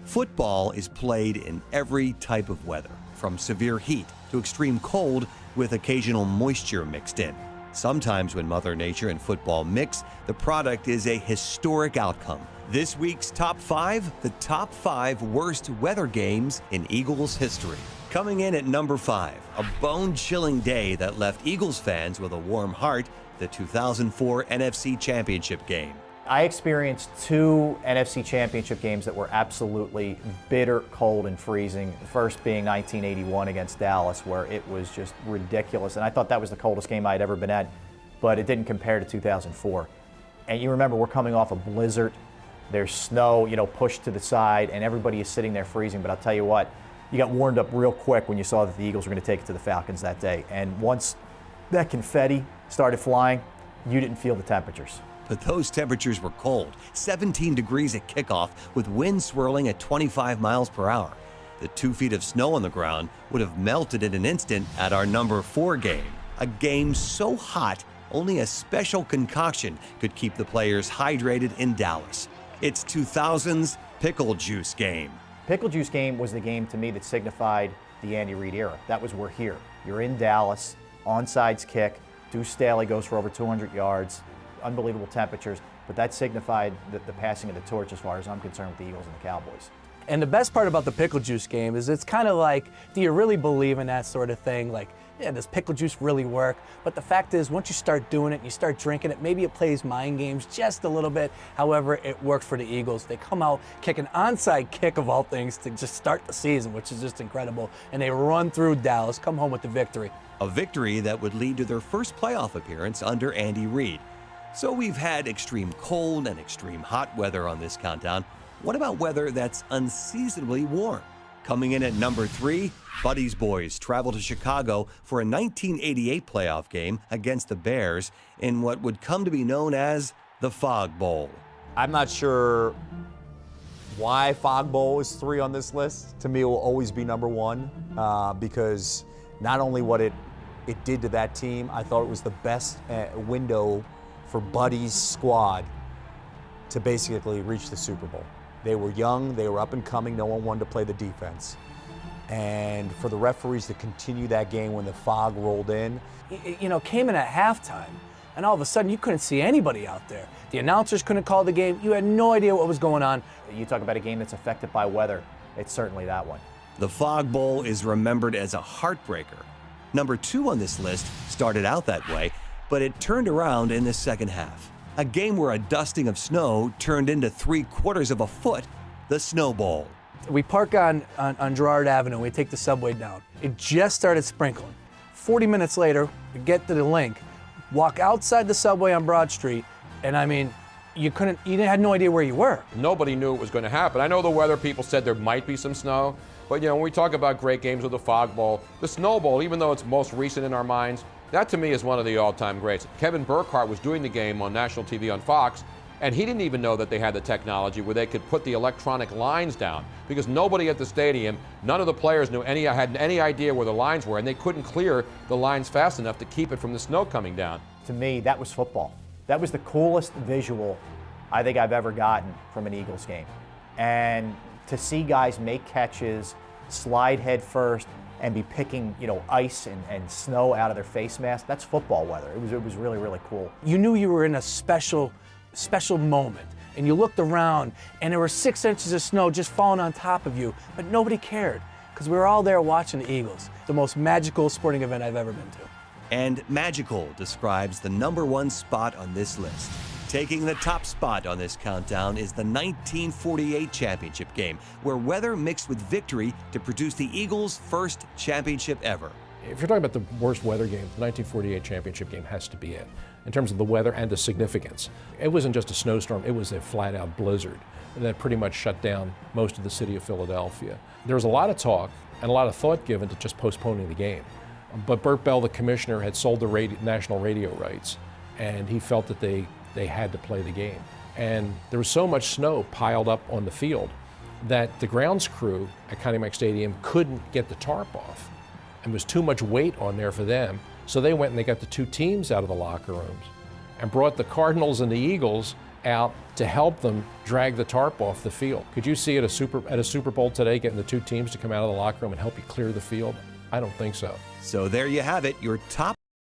Football is played in every type of weather, from severe heat to extreme cold with occasional moisture mixed in. Sometimes when Mother Nature and football mix, the product is a historic outcome. This week's Top 5, the top 5 worst weather games in Eagles history. Coming in at number 5, a bone-chilling day that left Eagles fans with a warm heart, the 2004 NFC Championship game. I experienced 2 NFC Championship games that were absolutely bitter, cold, and freezing. The first being 1981 against Dallas, where it was just ridiculous. And I thought that was the coldest game I'd ever been at, but it didn't compare to 2004. And you remember, we're coming off a blizzard. There's snow, pushed to the side, and everybody is sitting there freezing. But I'll tell you what, you got warmed up real quick when you saw that the Eagles were going to take it to the Falcons that day. And once that confetti started flying, you didn't feel the temperatures. But those temperatures were cold, 17 degrees at kickoff with wind swirling at 25 miles per hour. The 2 feet of snow on the ground would have melted in an instant at our number 4 game. A game so hot, only a special concoction could keep the players hydrated in Dallas. It's 2000's Pickle Juice game. Pickle Juice game was the game to me that signified the Andy Reid era. That was, we're here. You're in Dallas, onside kick, Deuce Staley goes for over 200 yards. Unbelievable temperatures, but that signified the passing of the torch as far as I'm concerned with the Eagles and the Cowboys. And the best part about the pickle juice game is it's kind of like, do you really believe in that sort of thing? Like, yeah, does pickle juice really work? But the fact is, once you start doing it, you start drinking it, maybe it plays mind games just a little bit. However, it worked for the Eagles. They come out, kick an onside kick of all things to just start the season, which is just incredible. And they run through Dallas, come home with the victory. A victory that would lead to their first playoff appearance under Andy Reid. So we've had extreme cold and extreme hot weather on this countdown. What about weather that's unseasonably warm? Coming in at number 3, Buddy's boys travel to Chicago for a 1988 playoff game against the Bears in what would come to be known as the Fog Bowl. I'm not sure why Fog Bowl is 3 on this list. To me, it will always be number 1 because not only what it did to that team, I thought it was the best window for Buddy's squad to basically reach the Super Bowl. They were young, they were up and coming, no one wanted to play the defense. And for the referees to continue that game when the fog rolled in. Came in at halftime, and all of a sudden you couldn't see anybody out there. The announcers couldn't call the game. You had no idea what was going on. You talk about a game that's affected by weather, it's certainly that one. The Fog Bowl is remembered as a heartbreaker. Number 2 on this list started out that way, but it turned around in the second half. A game where a dusting of snow turned into 3/4 of a foot, the Snow Bowl. We park on Girard Avenue, we take the subway down. It just started sprinkling. 40 minutes later, we get to the link, walk outside the subway on Broad Street, and I mean, you had no idea where you were. Nobody knew it was going to happen. I know the weather people said there might be some snow, but when we talk about great games with the Fog Bowl, the Snow Bowl, even though it's most recent in our minds, that to me is one of the all-time greats. Kevin Burkhardt was doing the game on national TV on Fox, and he didn't even know that they had the technology where they could put the electronic lines down because nobody at the stadium, none of the players had any idea where the lines were, and they couldn't clear the lines fast enough to keep it from the snow coming down. To me, that was football. That was the coolest visual I think I've ever gotten from an Eagles game. And to see guys make catches, slide head first, and be picking, ice and snow out of their face mask, that's football weather. It was really, really cool. You knew you were in a special moment, and you looked around, and there were 6 inches of snow just falling on top of you, but nobody cared, because we were all there watching the Eagles. The most magical sporting event I've ever been to. And magical describes the number 1 spot on this list. Taking the top spot on this countdown is the 1948 championship game, where weather mixed with victory to produce the Eagles' first championship ever. If you're talking about the worst weather game, the 1948 championship game has to be it, in terms of the weather and the significance. It wasn't just a snowstorm, it was a flat-out blizzard that pretty much shut down most of the city of Philadelphia. There was a lot of talk and a lot of thought given to just postponing the game. But Bert Bell, the commissioner, had sold the national radio rights, and he felt that they had to play the game. And there was so much snow piled up on the field that the grounds crew at Connie Mack Stadium couldn't get the tarp off. And there was too much weight on there for them. So they went and they got the 2 teams out of the locker rooms and brought the Cardinals and the Eagles out to help them drag the tarp off the field. Could you see at a Super Bowl today getting the two teams to come out of the locker room and help you clear the field? I don't think so. So there you have it, your top